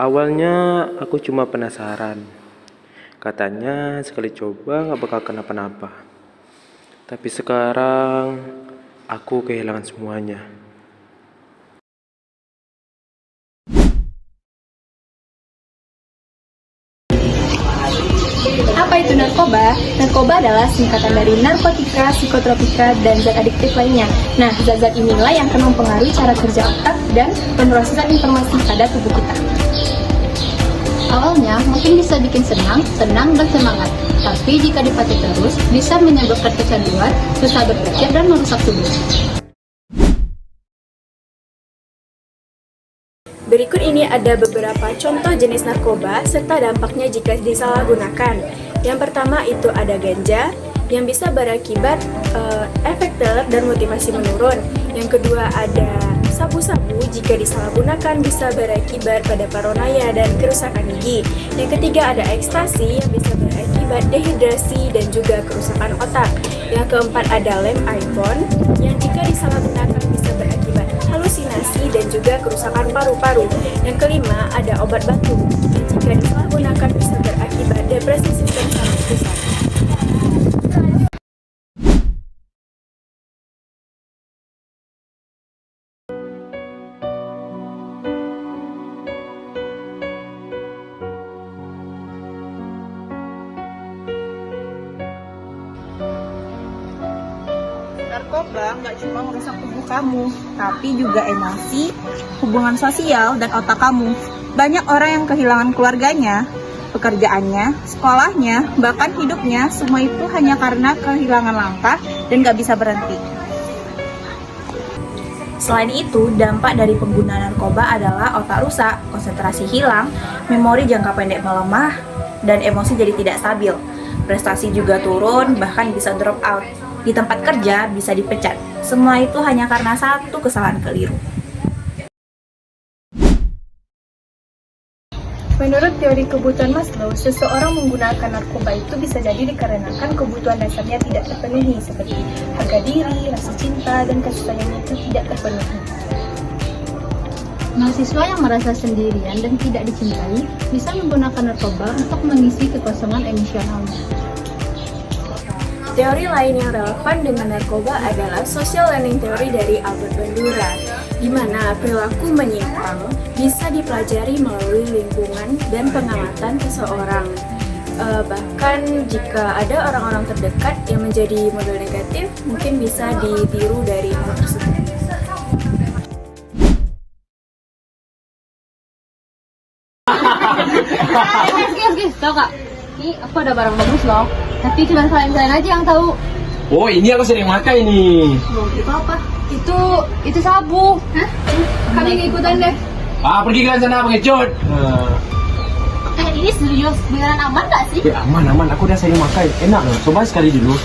Awalnya aku cuma penasaran. Katanya sekali coba nggak bakal kenapa-napa. Tapi sekarang aku kehilangan semuanya. Apa itu narkoba? Narkoba adalah singkatan dari narkotika, psikotropika, dan zat adiktif lainnya. Nah, zat-zat inilah yang akan mempengaruhi cara kerja otak dan pemrosesan informasi pada tubuh kita. Awalnya mungkin bisa bikin senang, tenang, dan semangat. Tapi jika dipakai terus, bisa menyebabkan kecanduan, susah berpikir, dan merusak tubuh. Berikut ini ada beberapa contoh jenis narkoba serta dampaknya jika disalahgunakan. Yang pertama itu ada ganja yang bisa berakibat efek teler dan motivasi menurun. Yang kedua ada sabu-sabu jika disalahgunakan bisa berakibat pada paranoia dan kerusakan gigi. Yang ketiga ada ekstasi yang bisa berakibat dehidrasi dan juga kerusakan otak. Yang keempat ada lem iPhone yang jika disalahgunakan bisa berakibat halusinasi dan juga kerusakan paru-paru. Yang kelima ada obat batu yang jika disalahgunakan bisa berakibat depresi sistem saraf pusat. Narkoba nggak cuma merusak tubuh kamu, tapi juga emosi, hubungan sosial, dan otak kamu. Banyak orang yang kehilangan keluarganya, pekerjaannya, sekolahnya, bahkan hidupnya, semua itu hanya karena kehilangan langkah dan nggak bisa berhenti. Selain itu, dampak dari pengguna narkoba adalah otak rusak, konsentrasi hilang, memori jangka pendek melemah, dan emosi jadi tidak stabil. Prestasi juga turun, bahkan bisa drop out. Di tempat kerja bisa dipecat. Semua itu hanya karena satu kesalahan keliru. Menurut teori kebutuhan Maslow, seseorang menggunakan narkoba itu bisa jadi dikarenakan kebutuhan dasarnya tidak terpenuhi seperti harga diri, rasa cinta, dan kasih sayang itu tidak terpenuhi. Mahasiswa yang merasa sendirian dan tidak dicintai bisa menggunakan narkoba untuk mengisi kekosongan emosionalnya. Teori lain yang relevan dengan narkoba adalah social learning theory dari Albert Bandura, di mana perilaku menyimpang bisa dipelajari melalui lingkungan dan pengamatan seseorang. Bahkan jika ada orang-orang terdekat yang menjadi model negatif, mungkin bisa ditiru dari hal tersebut. Guys, tau kak? Ini aku ada barang bagus loh. Tapi cuma kalian aja yang tahu. Oh, ini aku sering makan ini. Loh, itu apa? Itu sabu. Hah? Kami ikutan deh. Pergi ke sana pengecut. Ini serius, beneran aman gak sih? Aman. Aku udah sering makan. Enak loh. Coba sekali dulu.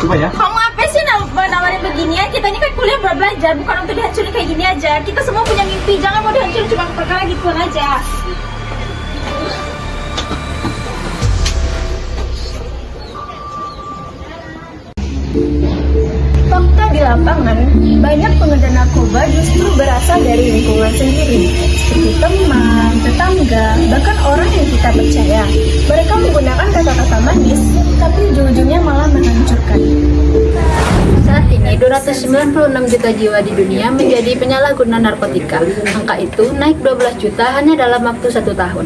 Coba ya. Kamu apa sih nawarin beginian? Kita ini kan kuliah belajar, bukan untuk dihancurin kayak gini aja. Kita semua punya mimpi, jangan mau dihancurin cuma perkara gituan aja. Fakta di lapangan, banyak pengedar narkoba justru berasal dari lingkungan sendiri, seperti teman, tetangga, bahkan orang yang kita percaya. Mereka menggunakan kata-kata manis, tapi ujung-ujungnya malah menghancurkan. Saat ini 296 juta jiwa di dunia menjadi penyalahguna narkotika. Angka itu naik 12 juta hanya dalam waktu 1 tahun.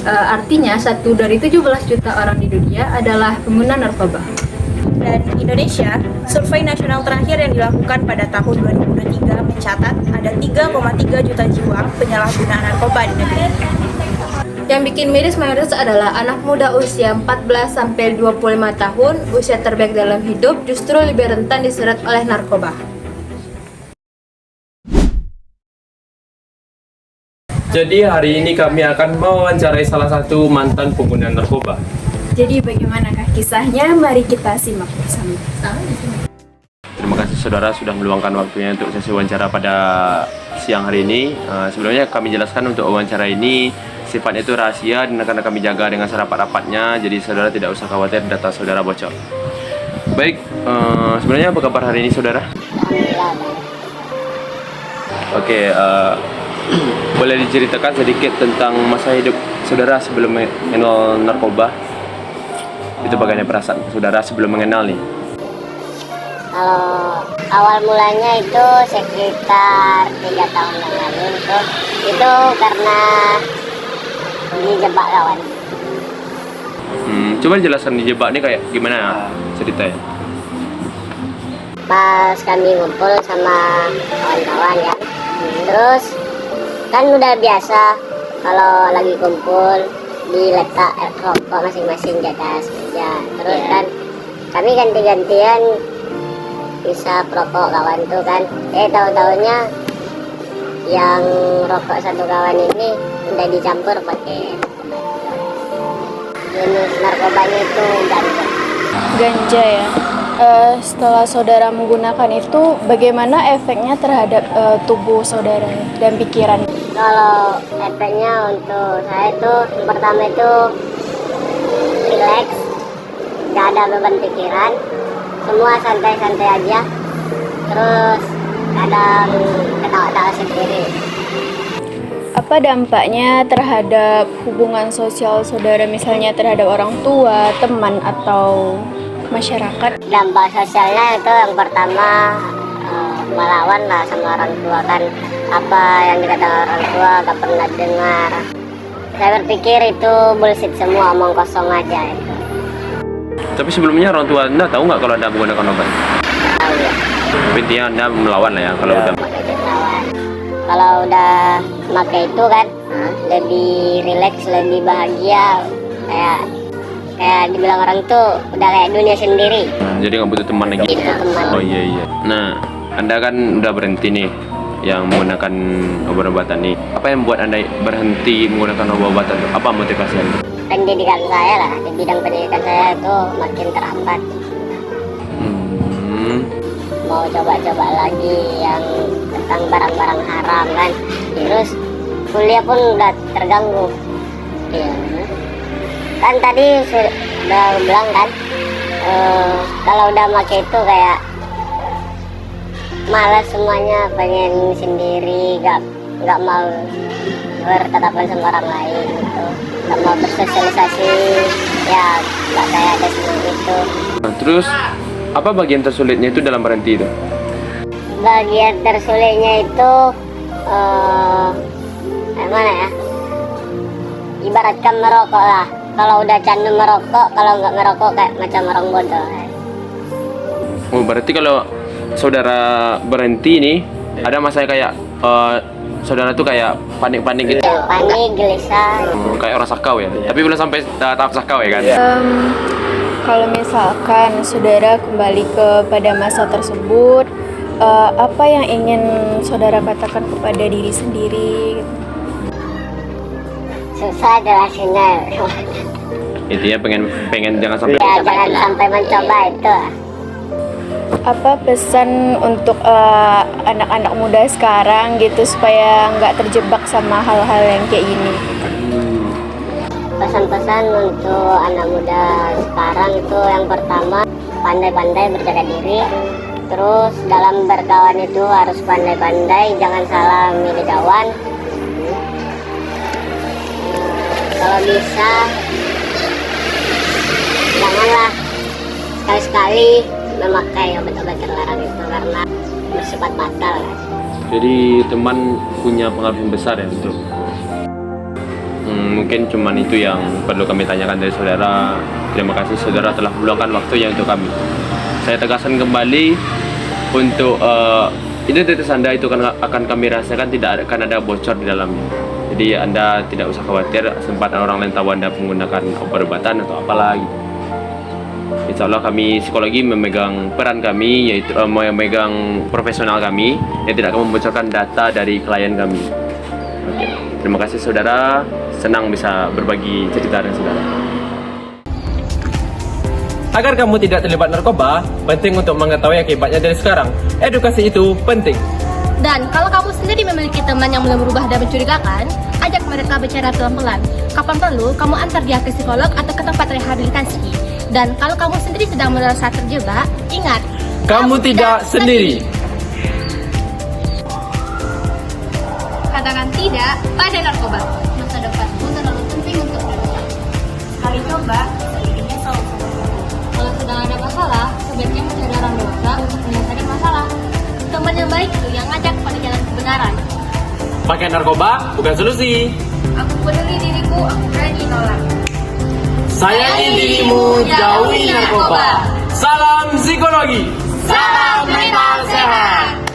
Artinya 1 dari 17 juta orang di dunia adalah pengguna narkoba. Dan Indonesia, survei nasional terakhir yang dilakukan pada tahun 2023 mencatat ada 3,3 juta jiwa penyalahguna narkoba di negeri. Yang bikin miris mayoritas adalah anak muda usia 14-25 tahun, usia terbaik dalam hidup justru lebih rentan diseret oleh narkoba. Jadi hari ini kami akan mewawancarai salah satu mantan pengguna narkoba. Jadi bagaimanakah kisahnya? Mari kita simak bersama. Terima kasih saudara sudah meluangkan waktunya untuk sesi wawancara pada siang hari ini. Sebelumnya kami jelaskan untuk wawancara ini sifatnya itu rahasia dan akan kami jaga dengan serapat-rapatnya. Jadi saudara tidak usah khawatir data saudara bocor. Baik, sebenarnya apa kabar hari ini saudara? Oke, Boleh diceritakan sedikit tentang masa hidup saudara sebelum mengenal narkoba? Itu bagaimana perasaan saudara sebelum mengenal nih? Kalau awal mulanya itu sekitar 3 tahun yang lalu itu karena dijebak kawan. Coba jelaskan dijebak nih kayak gimana ceritanya? Pas kami ngumpul sama kawan-kawan ya, terus kan udah biasa kalau lagi kumpul diletak rokok masing-masing di atas meja. Terus kan kami ganti-gantian bisa rokok kawan tuh kan. Tahu-taunya yang rokok satu kawan ini udah dicampur pakai jenis narkobanya itu ganja. Ganja ya. Setelah saudara menggunakan itu, bagaimana efeknya terhadap tubuh saudara dan pikiran? Kalau efeknya untuk saya itu yang pertama itu relax, gak ada beban pikiran, semua santai-santai aja, terus kadang ketawa-tawa sendiri. Apa dampaknya terhadap hubungan sosial saudara, misalnya terhadap orang tua, teman, atau masyarakat? Dampak sosialnya itu yang pertama melawan lah sama orang tua kan, apa yang dikatakan orang tua gak pernah dengar. Saya berpikir itu bullshit semua, omong kosong aja itu. Tapi sebelumnya orang tua Anda tahu nggak kalau Anda menggunakan obat? Tahu ya. Intinya Anda melawan lah ya kalau udah. Kalau udah pakai itu kan lebih rileks, lebih bahagia, kayak dibilang orang tuh udah kayak dunia sendiri. Jadi nggak butuh teman lagi. Itu teman. Oh iya. Nah, Anda kan udah berhenti nih yang menggunakan obat-obatan nih. Apa yang membuat Anda berhenti menggunakan obat-obatan? Apa motivasi Anda? Pendidikan saya lah, di bidang pendidikan saya itu makin terhambat. Mau coba-coba lagi yang tentang barang-barang haram kan. Terus kuliah pun udah terganggu. Iya. Kan tadi sudah bilang kan, kalau udah pakai itu kayak malas semuanya, pengen sendiri, nggak mau bertatapan sama orang lain gitu, nggak mau bersosialisasi, ya nggak kayak ada semua itu. Nah, terus apa bagian tersulitnya itu dalam berhenti itu? Bagian tersulitnya itu mana ya? Ibaratkan merokok lah. Kalau udah candu merokok, kalau nggak merokok kayak macam orang bodoh. Oh, berarti kalau saudara berhenti nih, ada masanya kayak saudara tuh kayak panik-panik gitu. Ya, panik, gelisah. Kayak orang sakau ya. Tapi belum sampai tahap sakau ya kan? Kalau misalkan saudara kembali kepada masa tersebut, apa yang ingin saudara katakan kepada diri sendiri? Susah jelasinnya. Intinya pengen jangan sampai. Ya, jangan sampai mencoba itu. Apa pesan untuk anak-anak muda sekarang gitu supaya nggak terjebak sama hal-hal yang kayak gini? Pesan-pesan untuk anak muda sekarang itu yang pertama pandai-pandai berjaga diri. Terus dalam berkawan itu harus pandai-pandai, jangan salah milih kawan. Kalau bisa janganlah sekali-sekali memakai obat-obat terlarang itu karena bersifat fatal. Jadi teman punya pengaruh yang besar ya untuk. Mungkin cuman itu yang perlu kami tanyakan dari saudara. Terima kasih saudara telah meluangkan waktunya untuk kami. Saya tegaskan kembali untuk identitas Anda itu akan kami rahasiakan, tidak akan ada bocor di dalamnya. Jadi Anda tidak usah khawatir sempat orang lain tahu Anda menggunakan obat-obatan atau apalah gitu. Insya Allah kami psikologi memegang peran kami, yaitu memegang profesional kami yang tidak akan membocorkan data dari klien kami. Oke. Terima kasih saudara, senang bisa berbagi cerita dengan saudara. Agar kamu tidak terlibat narkoba, penting untuk mengetahui akibatnya dari sekarang. Edukasi itu penting. Dan kalau kamu sendiri memiliki teman yang belum berubah dan mencurigakan, ajak mereka bicara pelan-pelan. Kapan perlu, kamu antar dia ke psikolog atau ke tempat rehabilitasi. Dan kalau kamu sendiri sedang merasa terjebak, ingat, Kamu tidak sendiri. katakan tidak pada narkoba. Masa depanmu terlalu penting untuk dirusak. Sekali coba, sedikitnya selalu. Kalau sedang ada masalah, sebaiknya mencari orang dewasa untuk menyelesaikan masalah. Teman yang baik itu yang ngajak pada jalan kebenaran. Pakai narkoba bukan solusi. Aku peduli diriku, aku berani nolak. Sayangi dirimu, jauhi narkoba. Salam psikologi. Salam mental sehat.